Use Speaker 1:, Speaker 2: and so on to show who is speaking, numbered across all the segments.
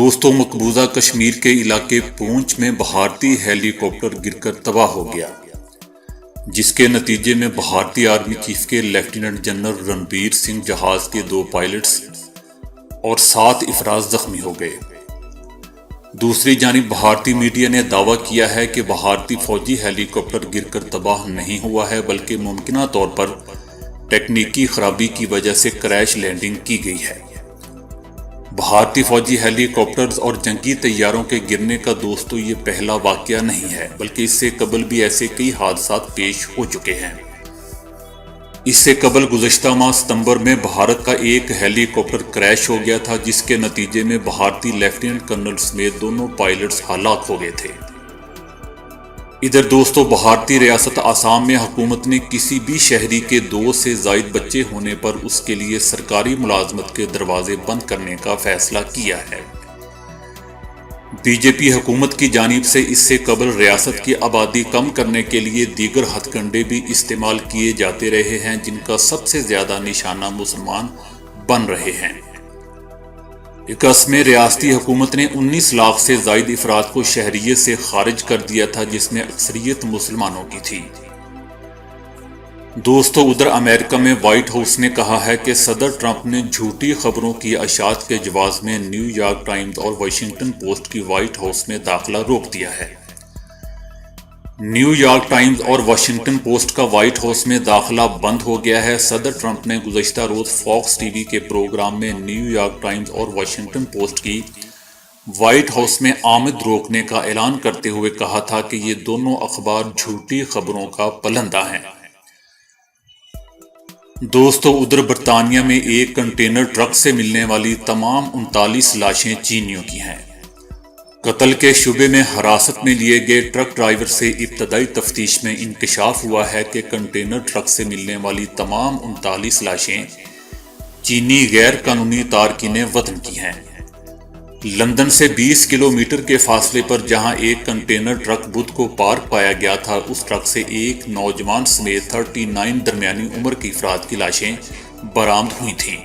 Speaker 1: دوستوں، مقبوضہ کشمیر کے علاقے پونچھ میں بھارتی ہیلی کاپٹر گر کر تباہ ہو گیا، جس کے نتیجے میں بھارتی آرمی چیف کے لیفٹیننٹ جنرل رنبیر سنگھ جہاز کے 2 پائلٹس اور 7 افراد زخمی ہو گئے۔ دوسری جانب بھارتی میڈیا نے دعویٰ کیا ہے کہ بھارتی فوجی ہیلی کاپٹر گر کر تباہ نہیں ہوا ہے، بلکہ ممکنہ طور پر تکنیکی خرابی کی وجہ سے کریش لینڈنگ کی گئی ہے۔ بھارتی فوجی ہیلی کاپٹرز اور جنگی طیاروں کے گرنے کا دوستو یہ پہلا واقعہ نہیں ہے، بلکہ اس سے قبل بھی ایسے کئی حادثات پیش ہو چکے ہیں۔ اس سے قبل گزشتہ ماہ ستمبر میں بھارت کا ایک ہیلی کاپٹر کریش ہو گیا تھا، جس کے نتیجے میں بھارتی لیفٹیننٹ کرنل سمیت 2 پائلٹس ہلاک ہو گئے تھے۔ ادھر دوستو، بھارتی ریاست آسام میں حکومت نے کسی بھی شہری کے 2 سے زائد بچے ہونے پر اس کے لیے سرکاری ملازمت کے دروازے بند کرنے کا فیصلہ کیا ہے۔ بی جے پی حکومت کی جانب سے اس سے قبل ریاست کی آبادی کم کرنے کے لیے دیگر ہتھ کنڈے بھی استعمال کیے جاتے رہے ہیں، جن کا سب سے زیادہ نشانہ مسلمان بن رہے ہیں۔ 21 میں ریاستی حکومت نے 19 لاکھ سے زائد افراد کو شہریت سے خارج کر دیا تھا، جس میں اکثریت مسلمانوں کی تھی۔ دوستو، ادھر امریکہ میں وائٹ ہاؤس نے کہا ہے کہ صدر ٹرمپ نے جھوٹی خبروں کی اشاعت کے جواز میں نیو یارک ٹائمز اور واشنگٹن پوسٹ کی وائٹ ہاؤس میں داخلہ روک دیا ہے۔ نیو یارک ٹائمز اور واشنگٹن پوسٹ کا وائٹ ہاؤس میں داخلہ بند ہو گیا ہے۔ صدر ٹرمپ نے گزشتہ روز فاکس ٹی وی کے پروگرام میں نیو یارک ٹائمز اور واشنگٹن پوسٹ کی وائٹ ہاؤس میں آمد روکنے کا اعلان کرتے ہوئے کہا تھا کہ یہ دونوں اخبار جھوٹی خبروں کا پلندہ ہیں۔ دوستو، ادھر برطانیہ میں ایک کنٹینر ٹرک سے ملنے والی تمام 39 لاشیں چینیوں کی ہیں۔ قتل کے شبے میں حراست میں لیے گئے ٹرک ڈرائیور سے ابتدائی تفتیش میں انکشاف ہوا ہے کہ کنٹینر ٹرک سے ملنے والی تمام 39 لاشیں چینی غیر قانونی تارکین وطن کی ہیں۔ لندن سے 20 کلومیٹر کے فاصلے پر جہاں ایک کنٹینر ٹرک بدھ کو پارک پایا گیا تھا، اس ٹرک سے ایک نوجوان سمیت 39 درمیانی عمر کی افراد کی لاشیں برآمد ہوئی تھیں۔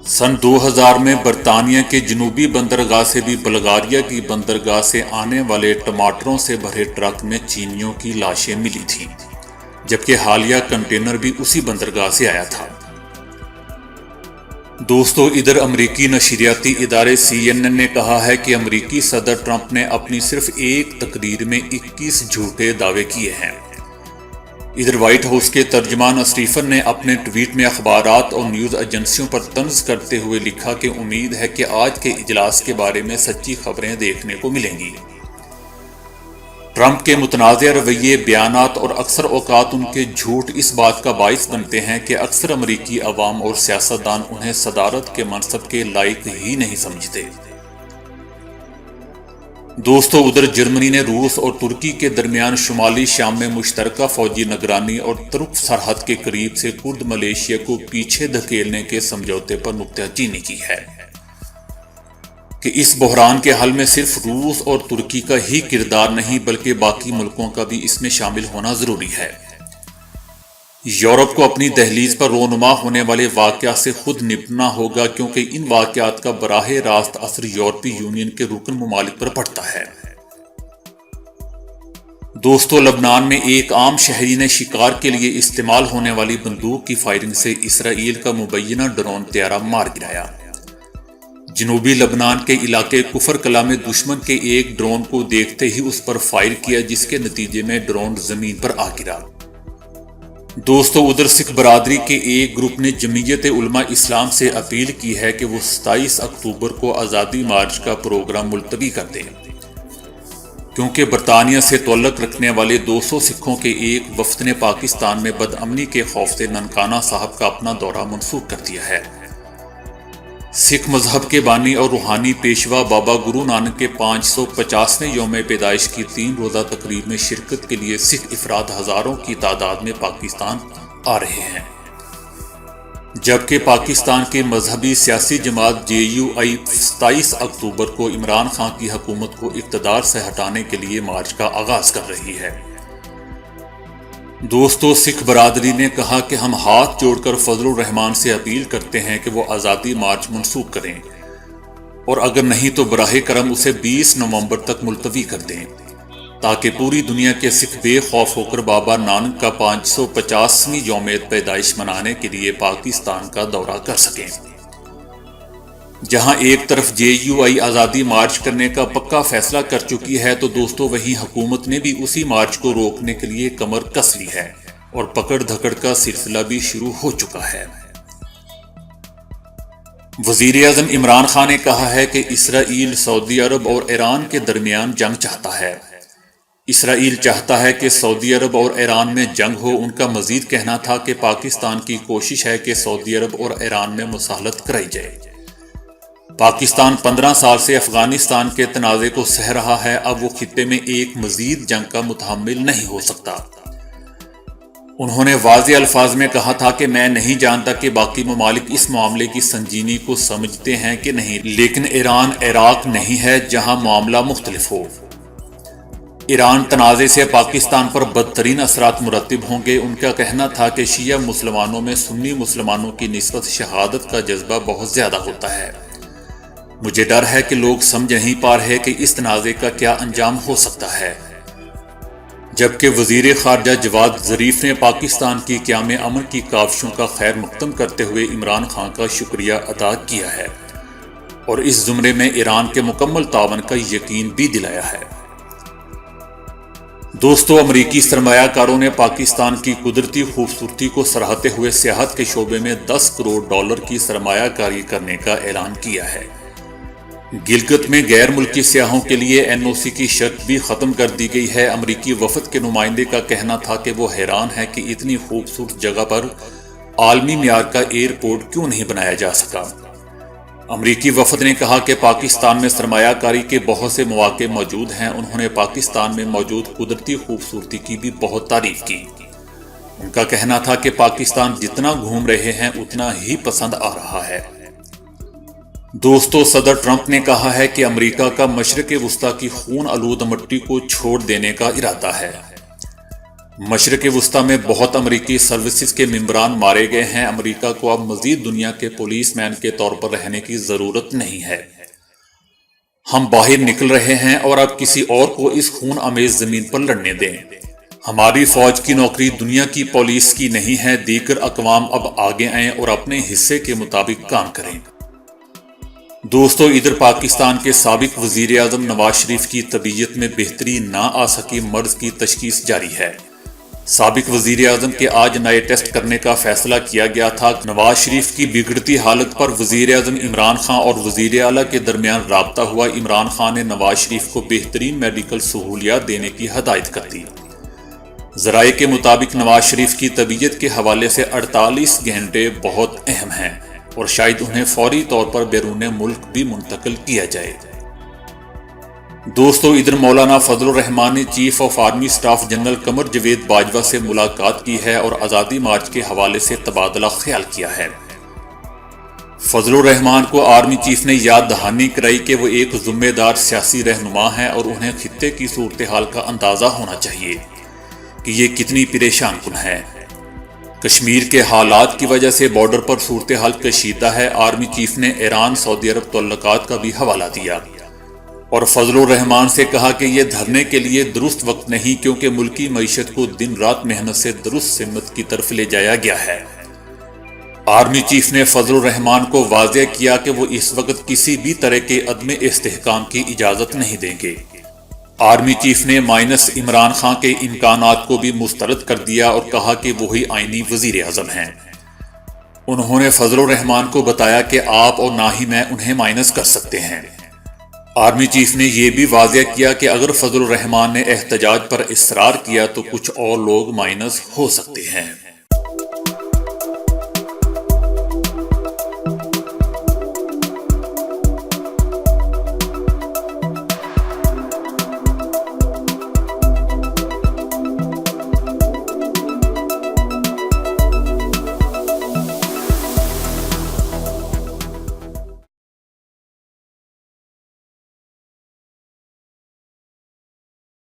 Speaker 1: سن 2000 میں برطانیہ کے جنوبی بندرگاہ سے بھی بلغاریہ کی بندرگاہ سے آنے والے ٹماٹروں سے بھرے ٹرک میں چینیوں کی لاشیں ملی تھیں، جبکہ حالیہ کنٹینر بھی اسی بندرگاہ سے آیا تھا۔ دوستو، ادھر امریکی نشریاتی ادارے CNN نے کہا ہے کہ امریکی صدر ٹرمپ نے اپنی صرف ایک تقریر میں 21 جھوٹے دعوے کیے ہیں۔ ادھر وائٹ ہاؤس کے ترجمان اسٹیفن نے اپنے ٹویٹ میں اخبارات اور نیوز ایجنسیوں پر طنز کرتے ہوئے لکھا کہ امید ہے کہ آج کے اجلاس کے بارے میں سچی خبریں دیکھنے کو ملیں گی۔ ٹرمپ کے متنازع رویے، بیانات اور اکثر اوقات ان کے جھوٹ اس بات کا باعث بنتے ہیں کہ اکثر امریکی عوام اور سیاستدان انہیں صدارت کے منصب کے لائق ہی نہیں سمجھتے۔ دوستو، ادھر جرمنی نے روس اور ترکی کے درمیان شمالی شام میں مشترکہ فوجی نگرانی اور ترک سرحد کے قریب سے کرد ملیشیا کو پیچھے دھکیلنے کے سمجھوتے پر نکتہ چینی کی ہے کہ اس بحران کے حل میں صرف روس اور ترکی کا ہی کردار نہیں، بلکہ باقی ملکوں کا بھی اس میں شامل ہونا ضروری ہے۔ یورپ کو اپنی دہلیز پر رونما ہونے والے واقعات سے خود نپٹنا ہوگا، کیونکہ ان واقعات کا براہ راست اثر یورپی یونین کے رکن ممالک پر پڑتا ہے۔ دوستو، لبنان میں ایک عام شہری نے شکار کے لیے استعمال ہونے والی بندوق کی فائرنگ سے اسرائیل کا مبینہ ڈرون طیارہ مار گرایا۔ جنوبی لبنان کے علاقے کفر کلا میں دشمن کے ایک ڈرون کو دیکھتے ہی اس پر فائر کیا، جس کے نتیجے میں ڈرون زمین پر آ گرا۔ دوستو، ادھر سکھ برادری کے ایک گروپ نے جمعیت علماء اسلام سے اپیل کی ہے کہ وہ 27 اکتوبر کو آزادی مارچ کا پروگرام ملتوی کر دیں، کیونکہ برطانیہ سے تعلق رکھنے والے 200 سکھوں کے ایک وفد نے پاکستان میں بدامنی کے خوف سے ننکانہ صاحب کا اپنا دورہ منسوخ کر دیا ہے۔ سکھ مذہب کے بانی اور روحانی پیشوا بابا گرو نانک کے 550ویں یوم پیدائش کی 3 روزہ تقریب میں شرکت کے لیے سکھ افراد ہزاروں کی تعداد میں پاکستان آ رہے ہیں، جبکہ پاکستان کی مذہبی سیاسی جماعت JUI 27 اکتوبر کو عمران خان کی حکومت کو اقتدار سے ہٹانے کے لیے مارچ کا آغاز کر رہی ہے۔ دوستو، سکھ برادری نے کہا کہ ہم ہاتھ جوڑ کر فضل الرحمان سے اپیل کرتے ہیں کہ وہ آزادی مارچ منسوخ کریں اور اگر نہیں تو براہ کرم اسے 20 نومبر تک ملتوی کر دیں تاکہ پوری دنیا کے سکھ بے خوف ہو کر بابا نانک کا 550ویں یوم پیدائش منانے کے لیے پاکستان کا دورہ کر سکیں۔ جہاں ایک طرف JUI آزادی مارچ کرنے کا پکا فیصلہ کر چکی ہے تو دوستو وہیں حکومت نے بھی اسی مارچ کو روکنے کے لیے کمر کس لی ہے اور پکڑ دھکڑ کا سلسلہ بھی شروع ہو چکا ہے۔ وزیر اعظم عمران خان نے کہا ہے کہ اسرائیل سعودی عرب اور ایران کے درمیان جنگ چاہتا ہے۔ اسرائیل چاہتا ہے کہ سعودی عرب اور ایران میں جنگ ہو۔ ان کا مزید کہنا تھا کہ پاکستان کی کوشش ہے کہ سعودی عرب اور ایران میں مصالحت کرائی جائے۔ پاکستان 15 سال سے افغانستان کے تنازع کو سہ رہا ہے، اب وہ خطے میں ایک مزید جنگ کا متحمل نہیں ہو سکتا۔ انہوں نے واضح الفاظ میں کہا تھا کہ میں نہیں جانتا کہ باقی ممالک اس معاملے کی سنجیدگی کو سمجھتے ہیں کہ نہیں، لیکن ایران عراق نہیں ہے جہاں معاملہ مختلف ہو۔ ایران تنازع سے پاکستان پر بدترین اثرات مرتب ہوں گے۔ ان کا کہنا تھا کہ شیعہ مسلمانوں میں سنی مسلمانوں کی نسبت شہادت کا جذبہ بہت زیادہ ہوتا ہے۔ مجھے ڈر ہے کہ لوگ سمجھ نہیں پا رہے کہ اس تنازع کا کیا انجام ہو سکتا ہے۔ جبکہ وزیر خارجہ جواد ظریف نے پاکستان کی قیام امن کی کاوشوں کا خیر مقدم کرتے ہوئے عمران خان کا شکریہ ادا کیا ہے اور اس زمرے میں ایران کے مکمل تعاون کا یقین بھی دلایا ہے۔ دوستو، امریکی سرمایہ کاروں نے پاکستان کی قدرتی خوبصورتی کو سراہتے ہوئے سیاحت کے شعبے میں $10 کروڑ کی سرمایہ کاری کرنے کا اعلان کیا ہے۔ گلگت میں غیر ملکی سیاحوں کے لیے NOC کی شرط بھی ختم کر دی گئی ہے۔ امریکی وفد کے نمائندے کا کہنا تھا کہ وہ حیران ہے کہ اتنی خوبصورت جگہ پر عالمی معیار کا ایئرپورٹ کیوں نہیں بنایا جا سکا۔ امریکی وفد نے کہا کہ پاکستان میں سرمایہ کاری کے بہت سے مواقع موجود ہیں۔ انہوں نے پاکستان میں موجود قدرتی خوبصورتی کی بھی بہت تعریف کی۔ ان کا کہنا تھا کہ پاکستان جتنا گھوم رہے ہیں اتنا ہی پسند آ رہا ہے۔ دوستو، صدر ٹرمپ نے کہا ہے کہ امریکہ کا مشرق وسطیٰ کی خون آلود مٹی کو چھوڑ دینے کا ارادہ ہے۔ مشرق وسطیٰ میں بہت امریکی سروسز کے ممبران مارے گئے ہیں۔ امریکہ کو اب مزید دنیا کے پولیس مین کے طور پر رہنے کی ضرورت نہیں ہے۔ ہم باہر نکل رہے ہیں اور اب کسی اور کو اس خون آمیز زمین پر لڑنے دیں۔ ہماری فوج کی نوکری دنیا کی پولیس کی نہیں ہے۔ دیگر اقوام اب آگے آئیں اور اپنے حصے کے مطابق کام کریں۔ دوستو، ادھر پاکستان کے سابق وزیر اعظم نواز شریف کی طبیعت میں بہتری نہ آ سکی، مرض کی تشخیص جاری ہے۔ سابق وزیر اعظم کے آج نئے ٹیسٹ کرنے کا فیصلہ کیا گیا تھا۔ نواز شریف کی بگڑتی حالت پر وزیر اعظم عمران خان اور وزیر اعلیٰ کے درمیان رابطہ ہوا۔ عمران خان نے نواز شریف کو بہترین میڈیکل سہولیات دینے کی ہدایت کر دی۔ ذرائع کے مطابق نواز شریف کی طبیعت کے حوالے سے 48 گھنٹے بہت اہم ہیں اور شاید انہیں فوری طور پر بیرون ملک بھی منتقل کیا جائے۔ دوستو، ادھر مولانا فضل الرحمان نے chief of army staff general Qamar Javed Bajwa سے ملاقات کی ہے اور آزادی مارچ کے حوالے سے تبادلہ خیال کیا ہے۔ فضل الرحمان کو آرمی چیف نے یاد دہانی کرائی کہ وہ ایک ذمہ دار سیاسی رہنما ہیں اور انہیں خطے کی صورتحال کا اندازہ ہونا چاہیے کہ یہ کتنی پریشان کن ہے۔ کشمیر کے حالات کی وجہ سے بارڈر پر صورتحال کشیدہ ہے۔ آرمی چیف نے ایران سعودی عرب تعلقات کا بھی حوالہ دیا اور فضل الرحمان سے کہا کہ یہ دھرنے کے لیے درست وقت نہیں، کیونکہ ملکی معیشت کو دن رات محنت سے درست سمت کی طرف لے جایا گیا ہے۔ آرمی چیف نے فضل الرحمان کو واضح کیا کہ وہ اس وقت کسی بھی طرح کے عدم استحکام کی اجازت نہیں دیں گے۔ آرمی چیف نے مائنس عمران خان کے امکانات کو بھی مسترد کر دیا اور کہا کہ وہی آئینی وزیر اعظم ہیں۔ انہوں نے فضل الرحمان کو بتایا کہ آپ اور نہ ہی میں انہیں مائنس کر سکتے ہیں۔ آرمی چیف نے یہ بھی واضح کیا کہ اگر فضل الرحمان نے احتجاج پر اصرار کیا تو کچھ اور لوگ مائنس ہو سکتے ہیں۔